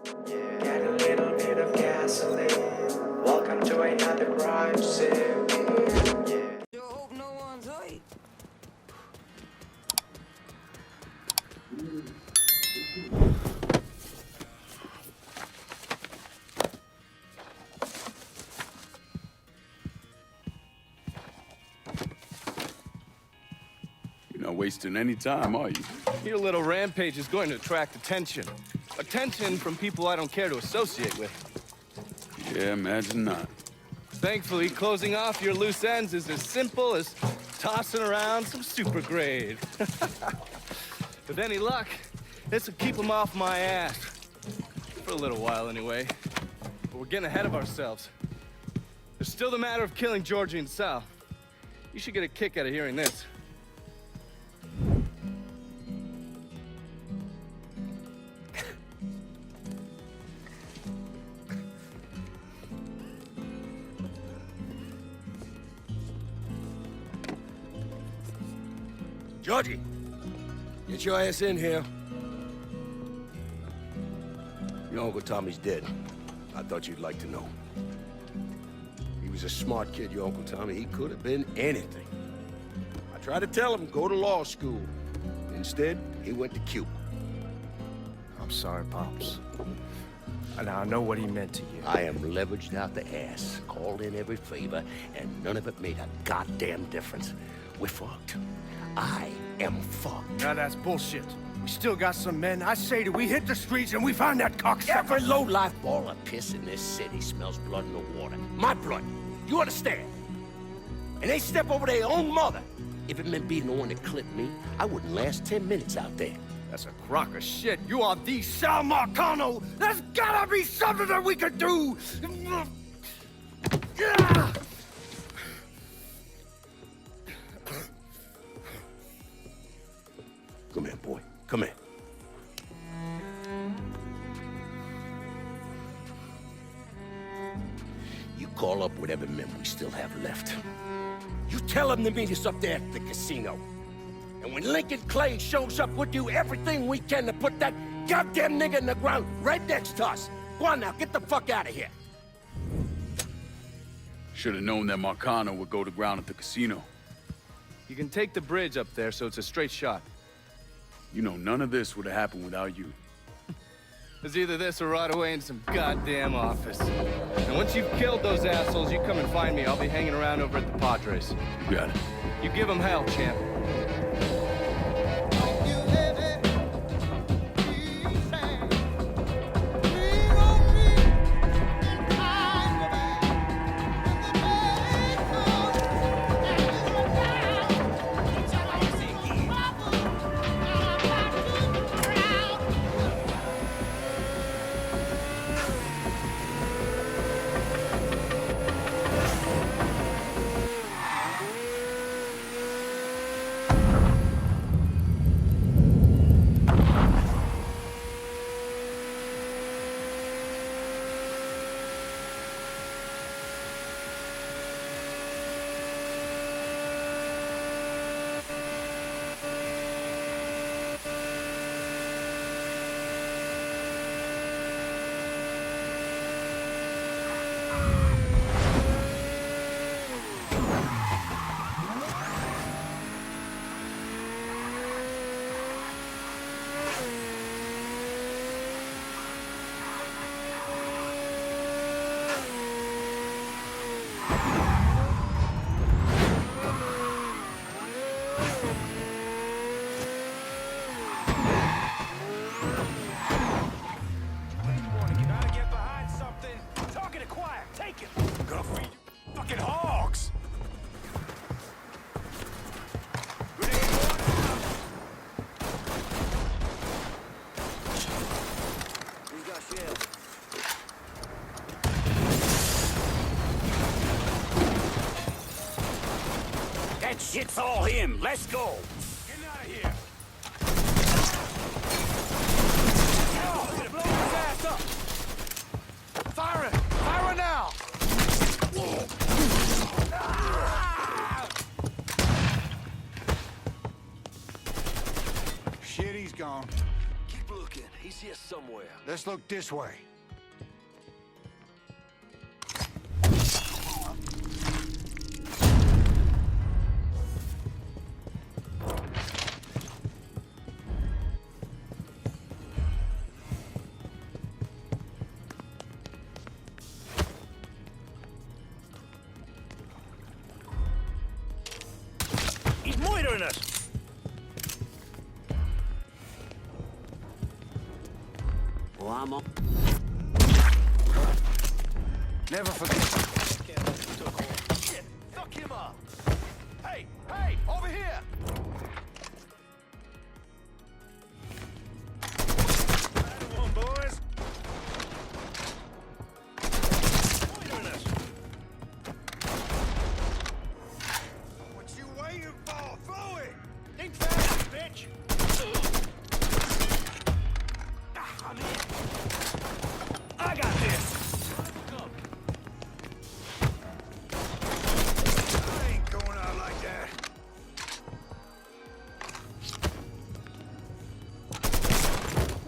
Get a little bit of gasoline. Welcome to another crime scene. Yo, hope no one's hurt. You're not wasting any time, are you? Your little rampage is going to attract attention. Attention from people I don't care to associate with. Yeah, imagine not. Thankfully, closing off your loose ends is as simple as tossing around some super grade. With any luck, this will keep them off my ass. For a little while, anyway. But we're getting ahead of ourselves. There's still the matter of killing Georgie and Sal. You should get a kick out of hearing this. Georgie, get your ass in here. Your Uncle Tommy's dead. I thought you'd like to know. He was a smart kid, your Uncle Tommy. He could have been anything. I tried to tell him, go to law school. Instead, he went to Cuba. I'm sorry, Pops. And I know what he meant to you. I am leveraged out the ass, called in every favor, and none of it made a goddamn difference. We're fucked. I am fucked. Now that's bullshit. We still got some men. I say that we hit the streets and we find that cocksucker. Every low-life ball of piss in this city smells blood in the water. My blood. You understand? And they step over their own mother. If it meant being the one that clipped me, I wouldn't last 10 minutes out there. That's a crock of shit. You are the Sal Marcano. There's gotta be something that we can do. Come here, boy. Come here. You call up whatever men we still have left. You tell them to meet us up there at the casino. And when Lincoln Clay shows up, we'll do everything we can to put that goddamn nigga in the ground right next to us. Go on now, get the fuck out of here. Should have known that Marcano would go to ground at the casino. You can take the bridge up there, so it's a straight shot. You know, none of this would have happened without you. It's either this or right away in some goddamn office. And once you've killed those assholes, you come and find me. I'll be hanging around over at the Padres. You got it. You give them hell, champ. Shit's all him. Let's go. Get out of here. Oh, gonna blow his ass up. Fire it. Fire it now. Shit, he's gone. Keep looking. He's here somewhere. Let's look this way. He's moitering us! Well, I'm on. Never forget. Shit! Fuck him up! Hey! Hey! Over here! Come on, boys! Moitering us! What you waiting for? Throw it! Think fast, bitch! I'm in. I got this! I ain't going out like that.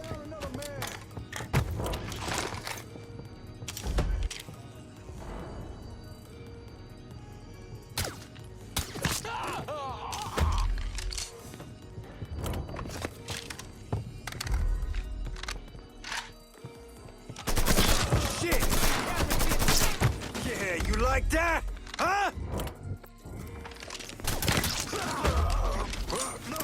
Found another man. Shit! Yeah, you like that? Huh? No.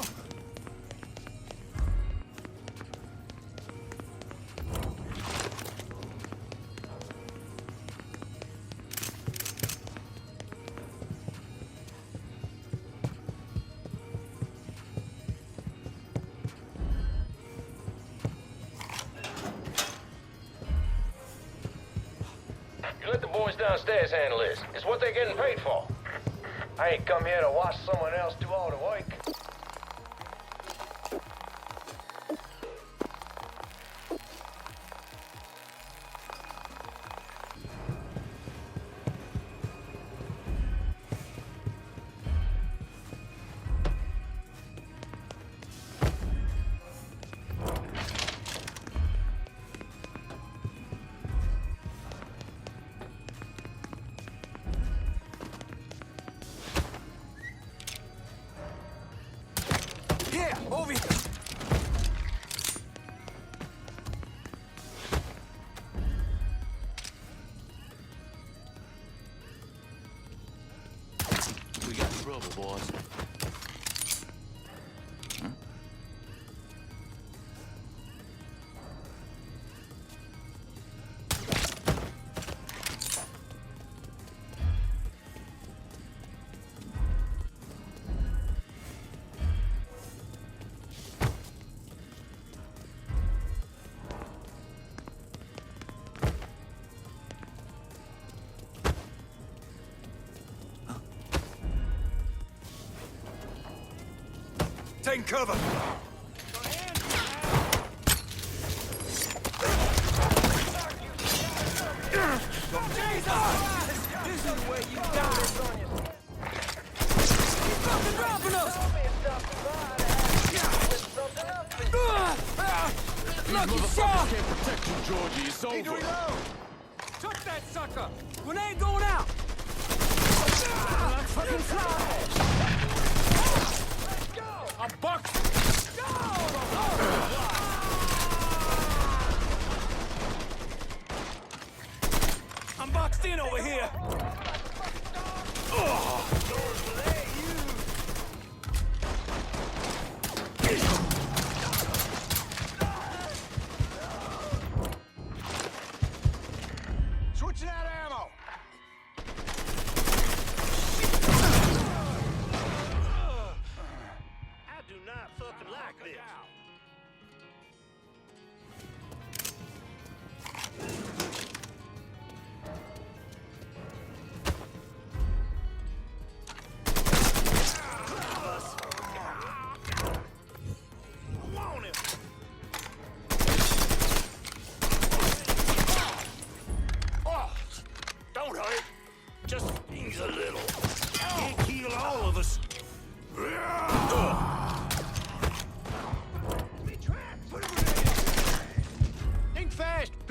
You let the boys downstairs handle this. It's what they're getting paid for. I ain't come here to watch someone else do all the work. Yeah, over here! We got trouble, boys. Taking cover. Lucky shot! Can't protect you, Georgie. It's over. Touch that sucker! Grenade going out! Fucking fly! I'm bucked. I'm boxed in over here! Switching out ammo. I do not fucking like this.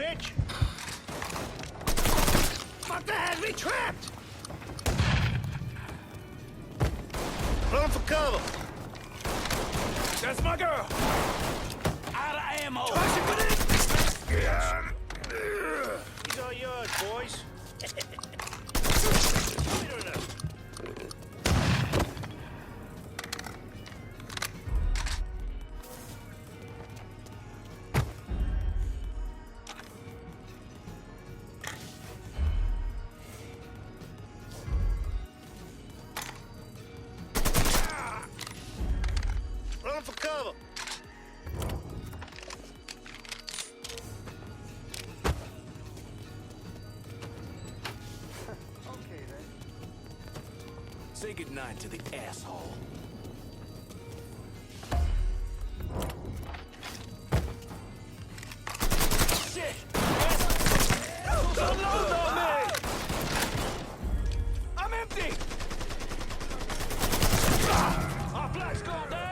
bitch! What the hell? We trapped! Run for cover! That's my girl. Out of ammo. These are yours, boys. Run for cover! Say goodnight to the asshole. Shit! Unload on me! I'm empty! Our flag's gone down!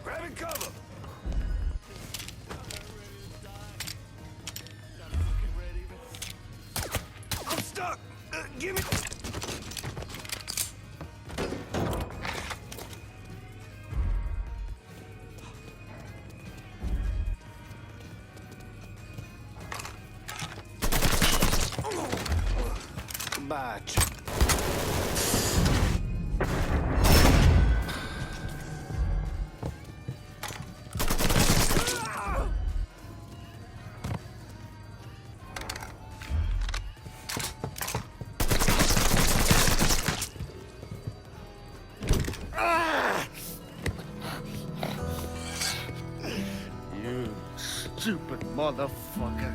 Grabbing cover! I'm stuck! Give me... Batch. You stupid motherfucker.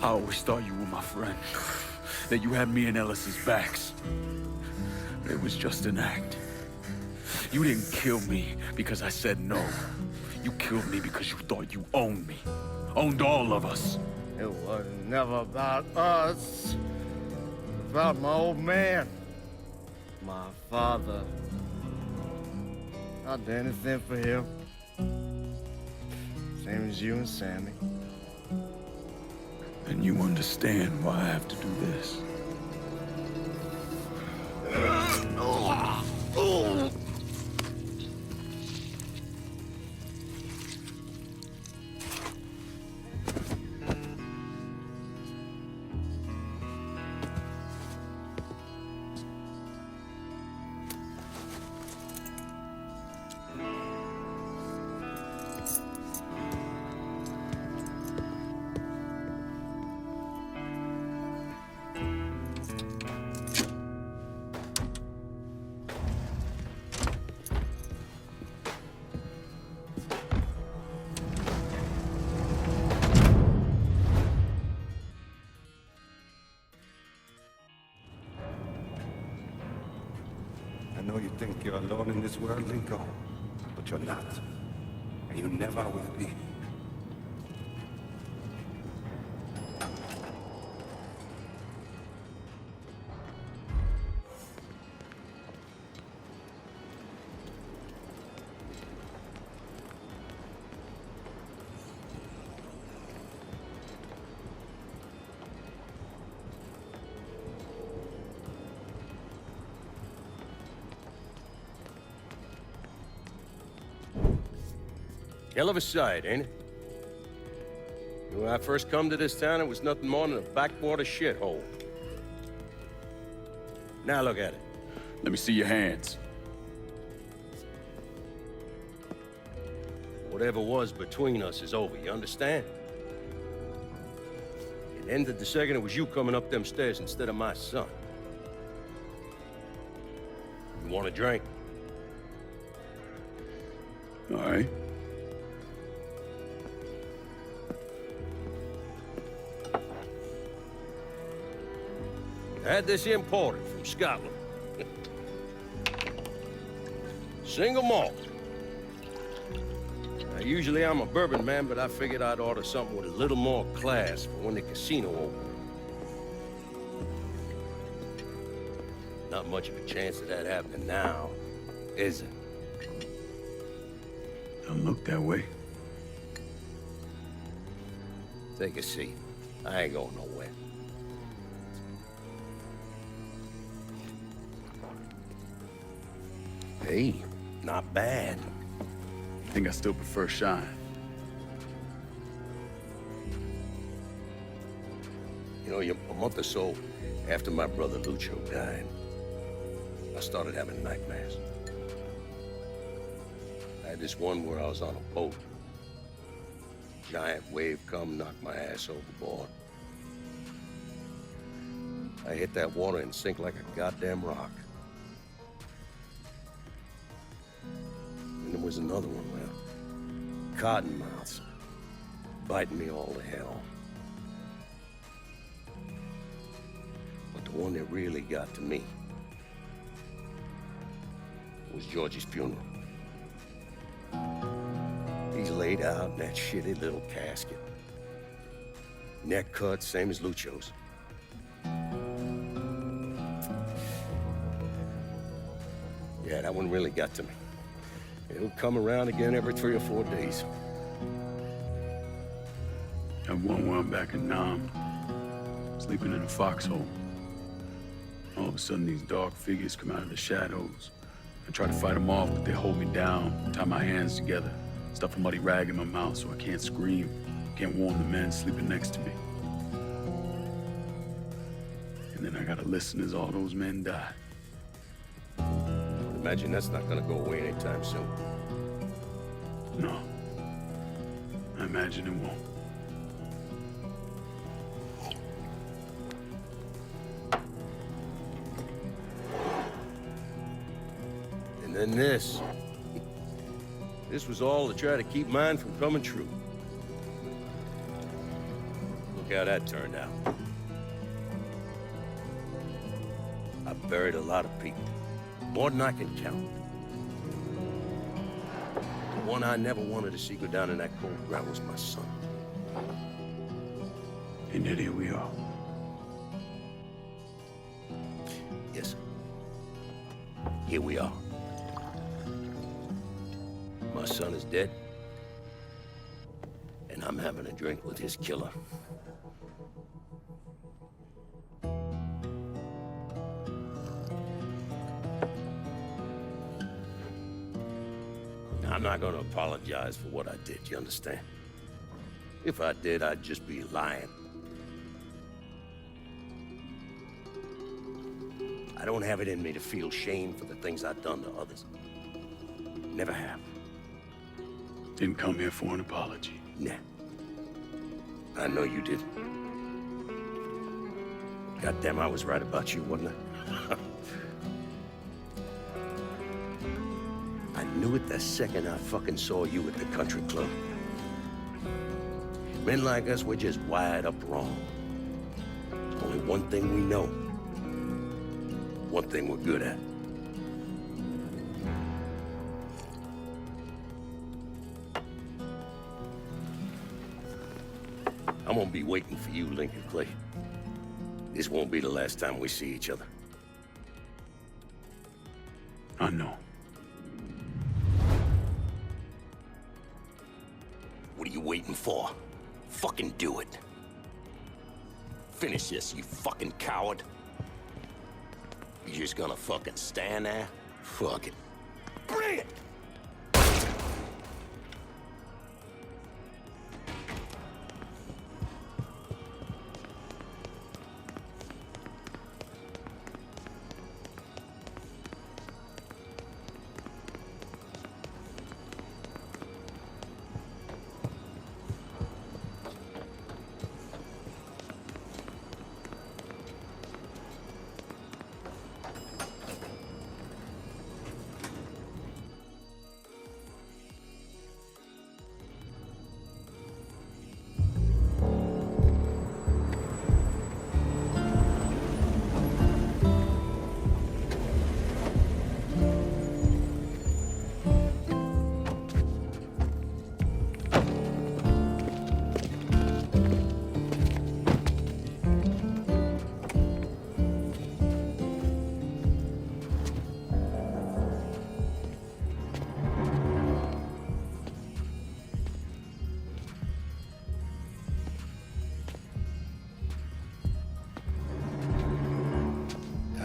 I always thought you were my friend. That you had me and Ellis's backs. It was just an act. You didn't kill me because I said no. You killed me because you thought you owned me. Owned all of us. It was never about us. It was about my old man. My father. I'd do anything for him. Same as you and Sammy. And you understand why I have to do this. I know you think you're alone in this world, Lincoln, but you're not. And you never will be. Hell of a sight, ain't it? When I first come to this town, it was nothing more than a backwater shithole. Now look at it. Let me see your hands. Whatever was between us is over, you understand? It ended the second it was you coming up them stairs instead of my son. You want a drink? All right. I had this imported from Scotland. Single malt. Now, usually I'm a bourbon man, but I figured I'd order something with a little more class for when the casino opens. Not much of a chance of that happening now, is it? Don't look that way. Take a seat. I ain't going nowhere. Hey, not bad. I think I still prefer shine. You know, a month or so after my brother Lucio died, I started having nightmares. I had this one where I was on a boat. Giant wave come, knocked my ass overboard. I hit that water and sink like a goddamn rock. And there was another one where cottonmouths biting me all to hell. But the one that really got to me was George's funeral. He's laid out in that shitty little casket. Neck cut, same as Lucio's. Yeah, that one really got to me. It'll come around again every 3 or 4 days. Have one where I'm back in Nam, sleeping in a foxhole. All of a sudden, these dark figures come out of the shadows. I try to fight them off, but they hold me down, tie my hands together, stuff a muddy rag in my mouth so I can't scream, can't warn the men sleeping next to me. And then I gotta listen as all those men die. I imagine that's not gonna go away anytime soon. No. I imagine it won't. And then this. This was all to try to keep mine from coming true. Look how that turned out. I buried a lot of people. More than I can count. The one I never wanted to see go down in that cold ground was my son. And yet here we are. Yes, sir. Here we are. My son is dead, and I'm having a drink with his killer. I'm not gonna apologize for what I did, you understand? If I did, I'd just be lying. I don't have it in me to feel shame for the things I've done to others. Never have. Didn't come here for an apology. Nah. I know you did. Goddamn, I was right about you, wasn't I? I knew it the second I fucking saw you at the country club. Men like us, we're just wired up wrong. There's only one thing we know. One thing we're good at. I'm gonna be waiting for you, Lincoln Clay. This won't be the last time we see each other. I know. What are you waiting for? Fucking do it. Finish this, you fucking coward. You just gonna fucking stand there? Fuck it. Bring it!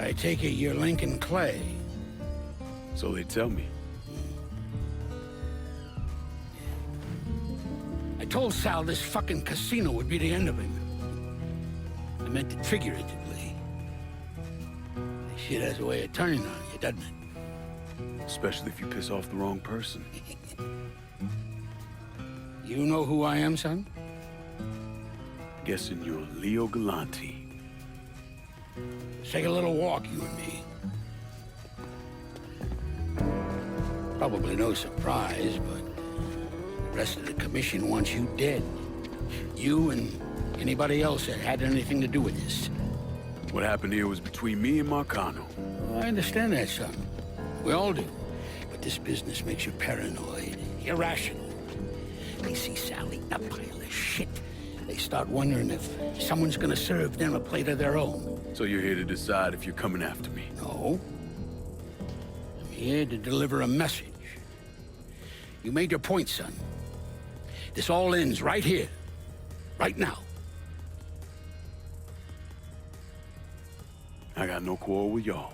I take it you're Lincoln Clay. So they tell me. I told Sal this fucking casino would be the end of him. I meant it figuratively. This shit has a way of turning on you, doesn't it? Especially if you piss off the wrong person. You know who I am, son? Guessing you're Leo Galante. Let's take a little walk, you and me. Probably no surprise, but the rest of the commission wants you dead. You and anybody else that had anything to do with this. What happened here was between me and Marcano. Well, I understand that, son. We all do. But this business makes you paranoid, irrational. They see Sally a pile of shit. They start wondering if someone's gonna serve them a plate of their own. So you're here to decide if you're coming after me? No. I'm here to deliver a message. You made your point, son. This all ends right here. Right now. I got no quarrel with y'all.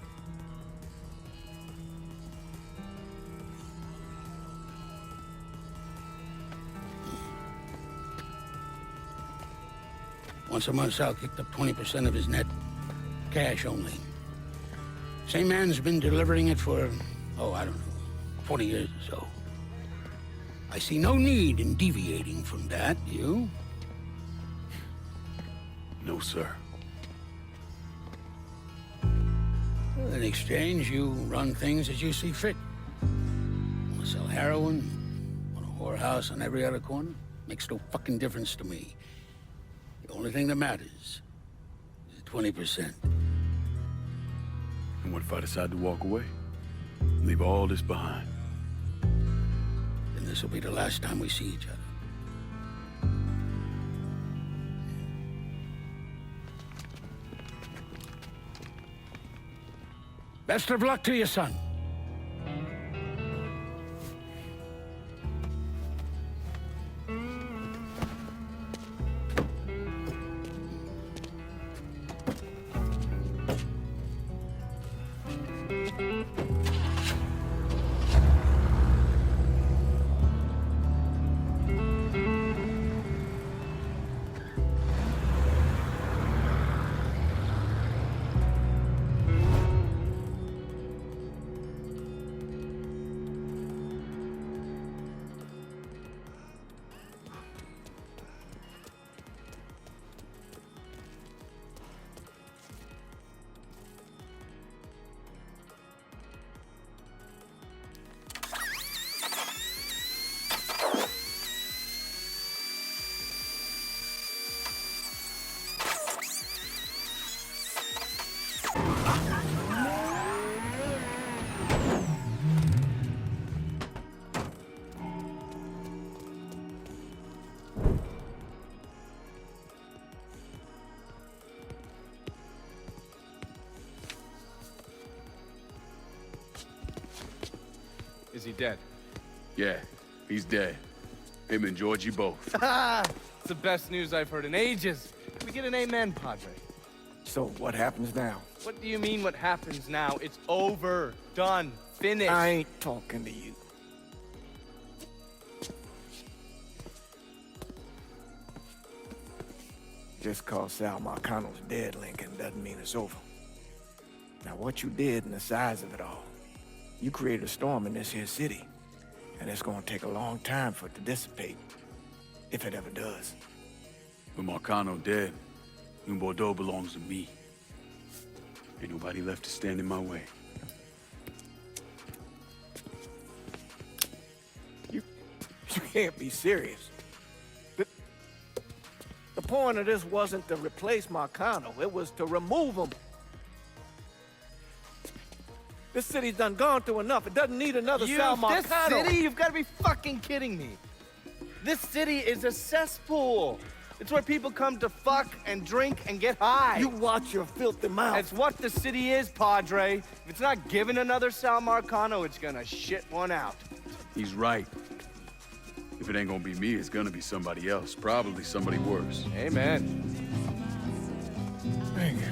Once a month, Sal kicked up 20% of his net. Cash only. Same man's been delivering it for, oh, I don't know, 40 years or so. I see no need in deviating from that, you? No, sir. Well, in exchange, you run things as you see fit. Want to sell heroin? Want a whorehouse on every other corner? Makes no fucking difference to me. The only thing that matters is 20%. And what if I decide to walk away? Leave all this behind? Then this will be the last time we see each other. Best of luck to you, son. Is he dead? Yeah, he's dead. Him and Georgie both. It's the best news I've heard in ages. Can we get an amen, Padre? So, what happens now? What do you mean, what happens now? It's over. Done. Finished. I ain't talking to you. Just cause Sal Marcano's dead, Lincoln, doesn't mean it's over. Now, what you did and the size of it all, you created a storm in this here city, and it's gonna take a long time for it to dissipate, if it ever does. With Marcano dead, New Bordeaux belongs to me. Ain't nobody left to stand in my way. You can't be serious. The point of this wasn't to replace Marcano, it was to remove him. This city's done gone through enough. It doesn't need another Sal Marcano. This city? You've got to be fucking kidding me. This city is a cesspool. It's where people come to fuck and drink and get high. You watch your filthy mouth. It's what the city is, Padre. If it's not giving another Sal Marcano, it's gonna shit one out. He's right. If it ain't gonna be me, it's gonna be somebody else. Probably somebody worse. Amen. Thank you.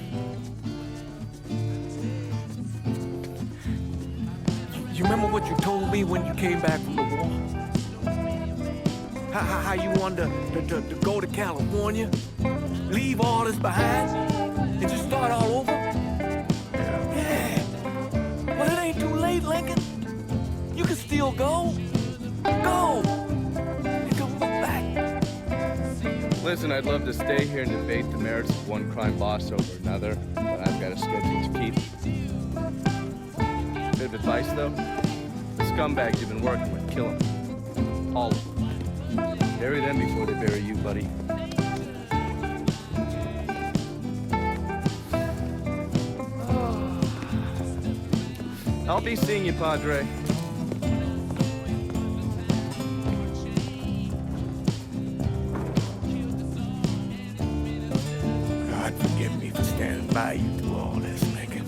You remember what you told me when you came back from the war? How you wanted to go to California, leave all this behind, and just start all over? Yeah. Well, it ain't too late, Lincoln. You can still go. Go. You can look back. Listen, I'd love to stay here and debate the merits of one crime boss over another, but I've got a schedule to keep. Bit of advice, though? The scumbags you've been working with, kill them. All of them. Bury them before they bury you, buddy. I'll be seeing you, Padre. God forgive me for standing by you through all this, Lincoln.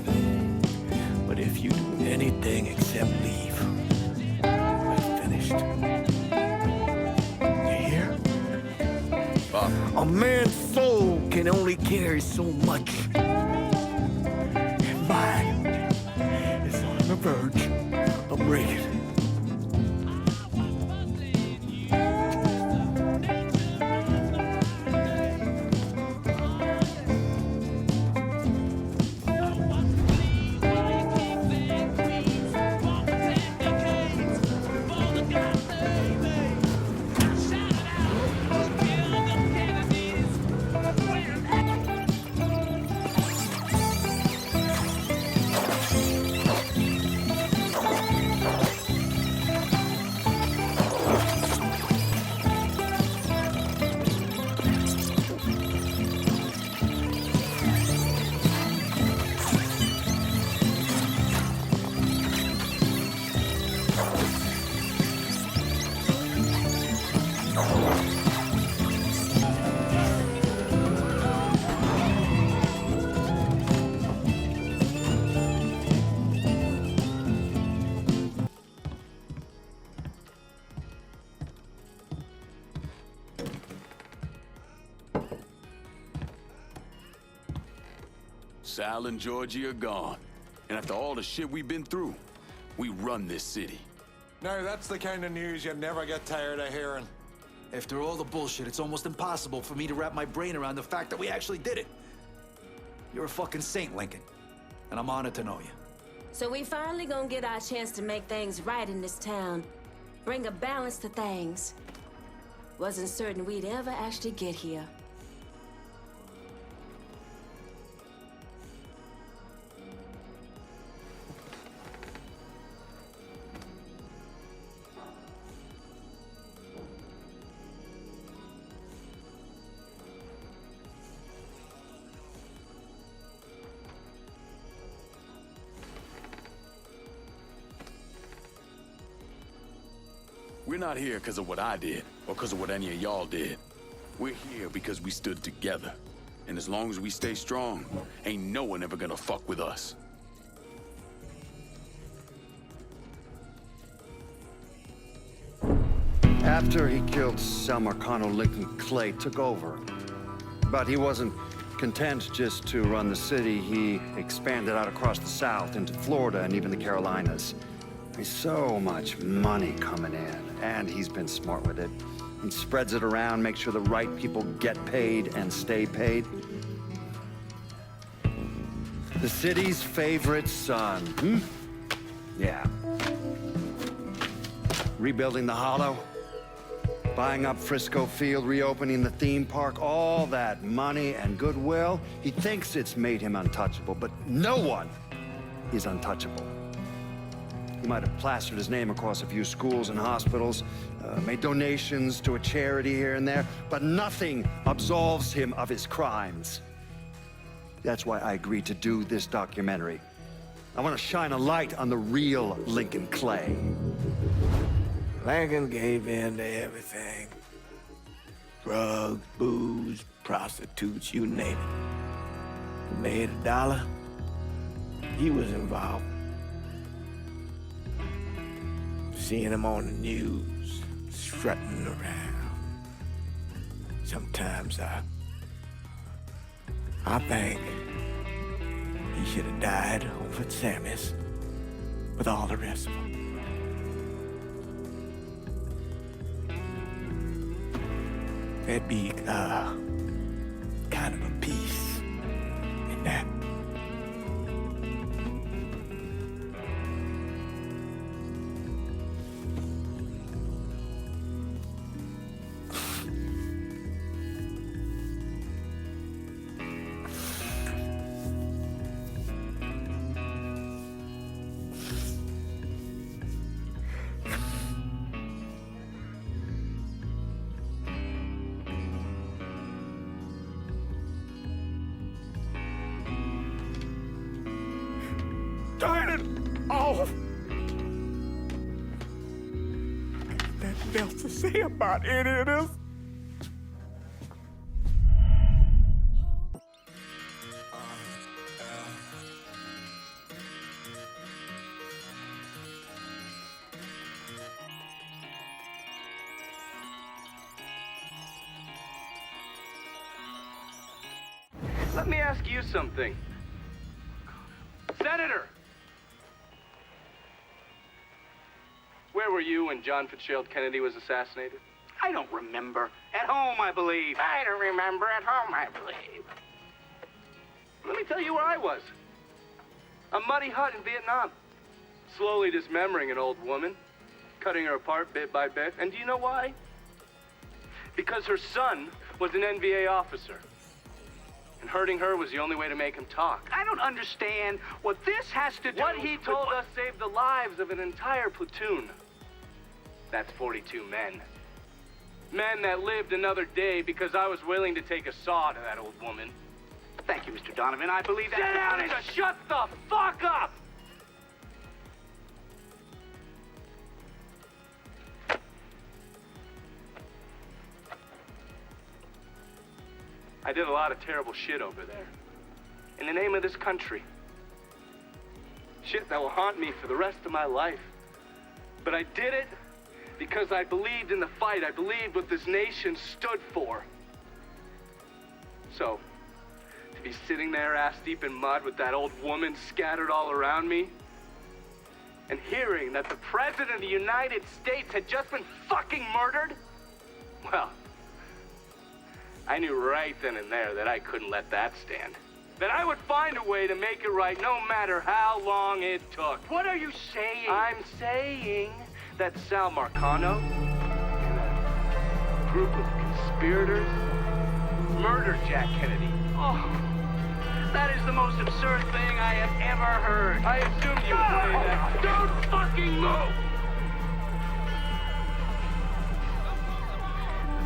But if you do anything except leave, we're finished. You hear? A man's soul can only carry so much. And mine is on the verge of breaking. Sal and Georgie are gone. And after all the shit we've been through, we run this city. Now that's the kind of news you never get tired of hearing. After all the bullshit, it's almost impossible for me to wrap my brain around the fact that we actually did it. You're a fucking saint, Lincoln. And I'm honored to know you. So we finally gonna get our chance to make things right in this town. Bring a balance to things. Wasn't certain we'd ever actually get here. We're not here because of what I did, or because of what any of y'all did. We're here because we stood together. And as long as we stay strong, ain't no one ever gonna fuck with us. After he killed Sal Marcano, Lincoln Clay took over. But he wasn't content just to run the city. He expanded out across the South into Florida and even the Carolinas. There's so much money coming in, and he's been smart with it. He spreads it around, makes sure the right people get paid and stay paid. The city's favorite son, Yeah. Rebuilding the Hollow, buying up Frisco Field, reopening the theme park, all that money and goodwill. He thinks it's made him untouchable, but no one is untouchable. He might have plastered his name across a few schools and hospitals, made donations to a charity here and there, but nothing absolves him of his crimes. That's why I agreed to do this documentary. I want to shine a light on the real Lincoln Clay. Lincoln gave in to everything. Drugs, booze, prostitutes, you name it. He made $1, he was involved. Seeing him on the news, strutting around. Sometimes I think he should have died over at Sammy's. with all the rest of them. There'd be, kind of a peace in that. Turn it off! Nothing else to say about any of this. Let me ask you something. Senator! Where were you when John Fitzgerald Kennedy was assassinated? I don't remember. At home, I believe. I don't remember. At home, I believe. Let me tell you where I was. A muddy hut in Vietnam. Slowly dismembering an old woman. Cutting her apart bit by bit. And do you know why? Because her son was an NVA officer. And hurting her was the only way to make him talk. I don't understand what this has to do What he told us saved the lives of an entire platoon. That's 42 men. Men that lived another day because I was willing to take a saw to that old woman. Thank you, Mr. Donovan. I believe that. Sit down and shut the fuck up! I did a lot of terrible shit over there. In the name of this country. Shit that will haunt me for the rest of my life. But I did it because I believed in the fight. I believed what this nation stood for. So, to be sitting there ass deep in mud with that old woman scattered all around me, and hearing that the President of the United States had just been fucking murdered, well, I knew right then and there that I couldn't let that stand. That I would find a way to make it right no matter how long it took. What are you saying? I'm saying that Sal Marcano and a group of conspirators murdered Jack Kennedy. Oh, that is the most absurd thing I have ever heard. I assumed you would say that. Don't fucking move!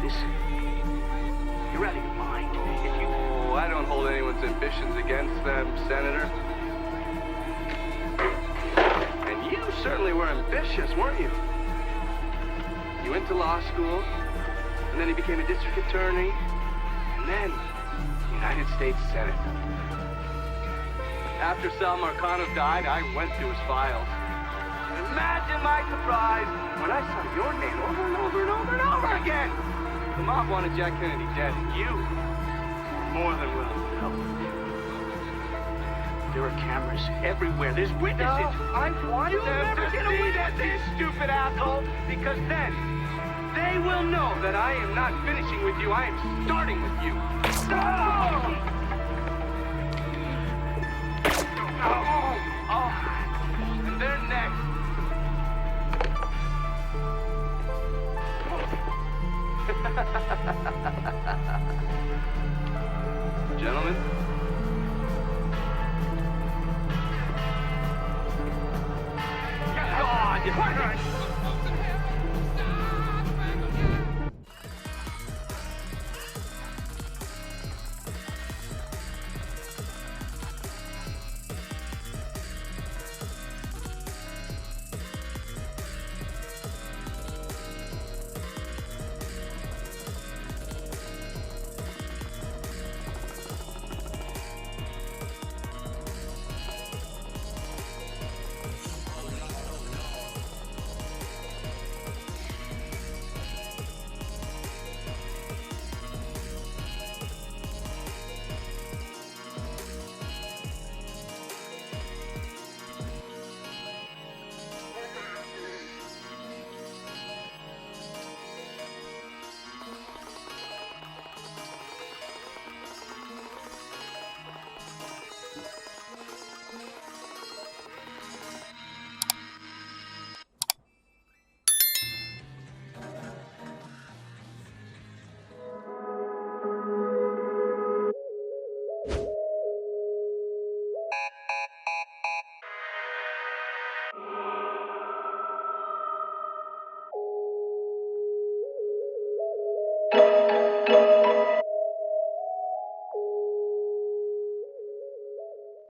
Listen, you're out of your mind. If you... Oh, I don't hold anyone's ambitions against them, Senator. And you certainly were ambitious, weren't you? You went to law school, and then you became a district attorney, and then United States Senate. After Sal Marcano died, I went through his files. Imagine my surprise when I saw your name over and over and over and over again. The mob wanted Jack Kennedy dead, and you were more than willing to help. There are cameras everywhere. There's witnesses. No, I want them to see that, you stupid asshole, because then they will know that I am not finishing with you. I am starting with you. And they're next. Gentlemen. God!